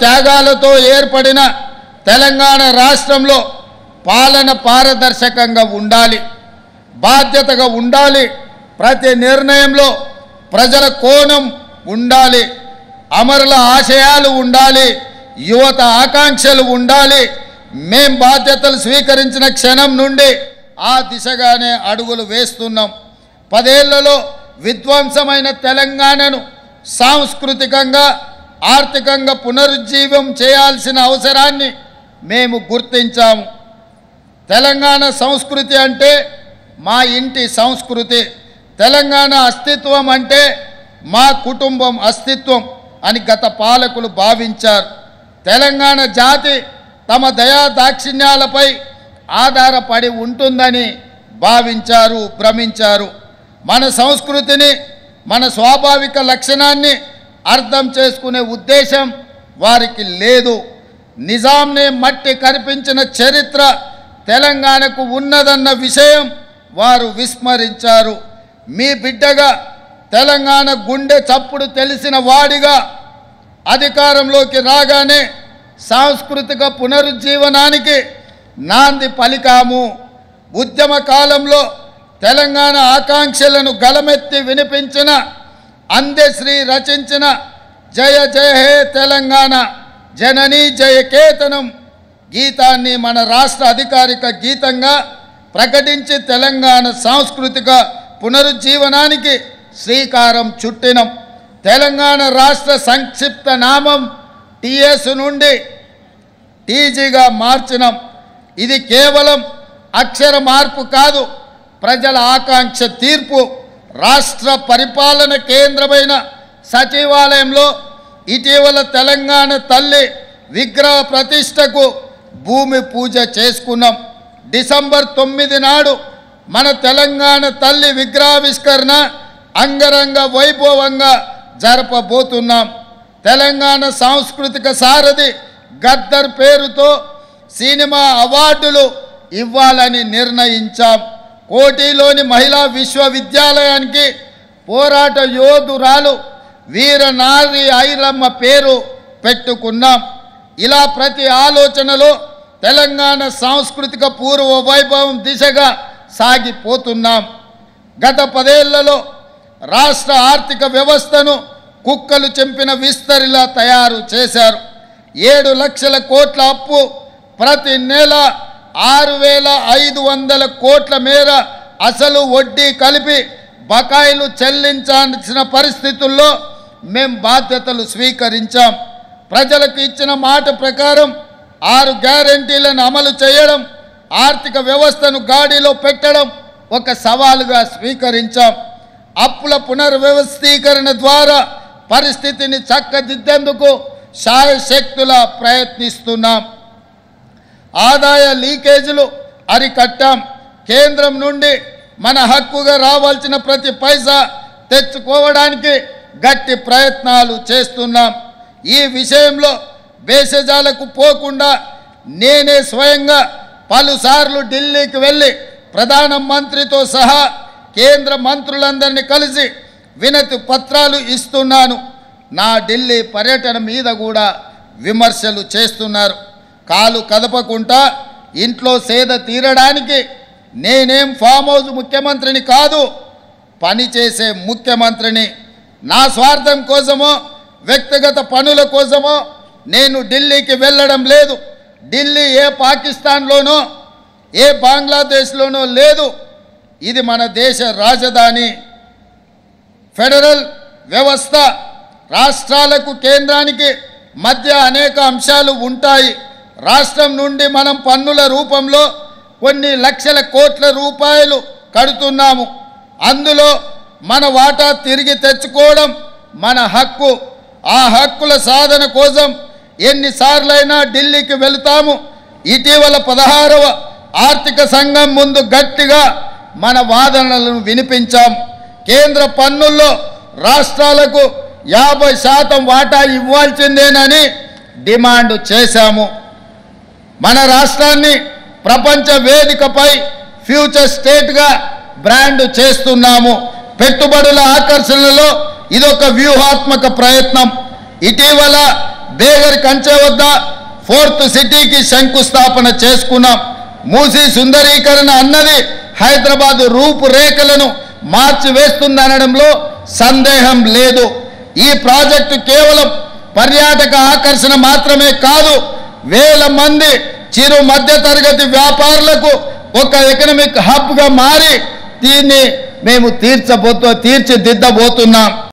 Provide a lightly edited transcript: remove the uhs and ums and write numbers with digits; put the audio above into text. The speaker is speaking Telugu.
త్యాగాలతో ఏర్పడిన తెలంగాణ రాష్ట్రంలో పాలన పారదర్శకంగా ఉండాలి, బాధ్యతగా ఉండాలి, ప్రతి నిర్ణయంలో ప్రజల కోణం ఉండాలి, అమరుల ఆశయాలు ఉండాలి, యువత ఆకాంక్షలు ఉండాలి. మేం బాధ్యతలు స్వీకరించిన క్షణం నుండి ఆ దిశగానే అడుగులు వేస్తున్నాం. 10 ఏళ్లలో విధ్వంసమైన తెలంగాణను సాంస్కృతికంగా ఆర్థికంగా పునరుజ్జీవం చేయాల్సిన అవసరాన్ని మేము గుర్తించాము. తెలంగాణ సంస్కృతి అంటే మా ఇంటి సంస్కృతి, తెలంగాణ అస్తిత్వం అంటే మా కుటుంబం అస్తిత్వం అని గత పాలకులు భావించారు. తెలంగాణ జాతి తమ దయా దాక్షిణ్యాలపై ఆధారపడి ఉంటుందని భావించారు, భ్రమించారు. మన సంస్కృతిని, మన స్వాభావిక లక్షణాన్ని అర్థం చేసుకునే ఉద్దేశం వారికి లేదు. నిజాంనే మట్టి కనిపించిన చరిత్ర తెలంగాణకు ఉన్నదన్న విషయం వారు విస్మరించారు. మీ బిడ్డగా తెలంగాణ గుండె చప్పుడు తెలిసిన వాడిగా అధికారంలోకి రాగానే సాంస్కృతిక పునరుజ్జీవనానికి నాంది పలికాము. ఉద్యమ కాలంలో తెలంగాణ ఆకాంక్షలను గలమెత్తి వినిపించిన అందశ్రీ రచించిన జయ జయ హే తెలంగాణ జననీ జయకేతనం గీతాన్ని మన రాష్ట్ర అధికారిక గీతంగా ప్రకటించి తెలంగాణ సాంస్కృతిక పునరుజ్జీవనానికి శ్రీకారం చుట్టినం. తెలంగాణ రాష్ట్ర సంక్షిప్త నామం టీఎస్ నుండి టీజీగా మార్చినం. ఇది కేవలం అక్షర మార్పు కాదు, ప్రజల ఆకాంక్ష తీర్పు. రాష్ట్ర పరిపాలన కేంద్రమైన సచివాలయంలో ఇటీవల తెలంగాణ తల్లి విగ్రహ ప్రతిష్టకు భూమి పూజ చేసుకున్నాం. డిసెంబర్ 9 నాడు మన తెలంగాణ తల్లి విగ్రహావిష్కరణ అంగరంగ వైభవంగా జరపబోతున్నాం. తెలంగాణ సాంస్కృతిక సారథి గద్దర్ పేరుతో సినిమా అవార్డులు ఇవ్వాలని నిర్ణయించాం. కోటిలోని మహిళా విశ్వవిద్యాలయానికి పోరాట యోధురాలు వీరనారి ఐలమ్మ పేరు పెట్టుకున్నాం. ఇలా ప్రతి ఆలోచనలో తెలంగాణ సాంస్కృతిక పూర్వ వైభవం దిశగా సాగిపోతున్నాం. గత 10 ఏళ్లలో రాష్ట్ర ఆర్థిక వ్యవస్థను కుక్కలు చెంపిన విస్తరిలా తయారు చేశారు. 7 లక్షల కోట్ల అప్పు, ప్రతి నెల 6,500 కోట్ల మేర అసలు వడ్డీ కలిపి బకాయిలు చెల్లించాల్సిన పరిస్థితుల్లో మేం బాధ్యతలు స్వీకరించాం. ప్రజలకు ఇచ్చిన మాట ప్రకారం 6 గ్యారెంటీలను అమలు చేయడం, ఆర్థిక వ్యవస్థను గాడిలో పెట్టడం ఒక సవాలుగా స్వీకరించాం. అప్పుల పునర్వ్యవస్థీకరణ ద్వారా పరిస్థితిని చక్కదిద్దేందుకు శాయశక్తులా ప్రయత్నిస్తున్నాం. ఆదాయ లీకేజీలు అరికట్టాం. కేంద్రం నుండి మన హక్కుగా రావాల్సిన ప్రతి పైసా తెచ్చుకోవడానికి గట్టి ప్రయత్నాలు చేస్తున్నాం. ఈ విషయంలో భేషజాలకు పోకుండా నేనే స్వయంగా పలుసార్లు ఢిల్లీకి వెళ్ళి ప్రధానమంత్రితో సహా కేంద్ర మంత్రులందరినీ కలిసి వినతి పత్రాలు ఇస్తున్నాను. నా ఢిల్లీ పర్యటన మీద కూడా విమర్శలు చేస్తున్నారు. కాలు కదపకుండా ఇంట్లో సేద తీరడానికి నేనేం ఫామ్ హౌస్ ముఖ్యమంత్రిని కాదు, పనిచేసే ముఖ్యమంత్రిని. నా స్వార్థం కోసమో వ్యక్తిగత పనుల కోసమో నేను ఢిల్లీకి వెళ్ళడం లేదు. ఢిల్లీ ఏ పాకిస్తాన్లోనో ఏ బంగ్లాదేశ్లోనో లేదు. ఇది మన దేశ రాజధాని. ఫెడరల్ వ్యవస్థ రాష్ట్రాలకు కేంద్రానికి మధ్య అనేక అంశాలు ఉంటాయి. రాష్ట్రం నుండి మనం పన్నుల రూపంలో కొన్ని లక్షల కోట్ల రూపాయలు కడుతున్నాము. అందులో మన వాటా తిరిగి తెచ్చుకోవడం మన హక్కు. ఆ హక్కుల సాధన కోసం ఎన్నిసార్లైనా ఢిల్లీకి వెళుతాము. ఇటీవల 16వ ఆర్థిక సంఘం ముందు గట్టిగా మన వాదనలను వినిపించాం. కేంద్ర పన్నుల్లో రాష్ట్రాలకు 50% వాటా ఇవ్వాల్సిందేనని డిమాండ్ చేశాము. మన రాష్ట్రాన్ని ప్రపంచ వేదికపై ఫ్యూచర్ స్టేట్గా బ్రాండ్ చేస్తున్నాము. పెట్టుబడుల ఆకర్షణలో ఇదొక వ్యూహాత్మక ప్రయత్నం. ఇటీవల దేగరి కంచె వద్ద 4th సిటీకి శంకుస్థాపన చేసుకున్నాం. మూసీ సుందరీకరణ అన్నది హైదరాబాద్ రూపురేఖలను మార్చివేస్తుందనడంలో సందేహం లేదు. ఈ ప్రాజెక్టు కేవలం పర్యాటక ఆకర్షణ మాత్రమే కాదు, వేల మంది చిరు మధ్యతరగతి వ్యాపారులకు ఒక ఎకనామిక్ హబ్గా మారి దీన్ని మేము తీర్చిదిద్దబోతున్నాం.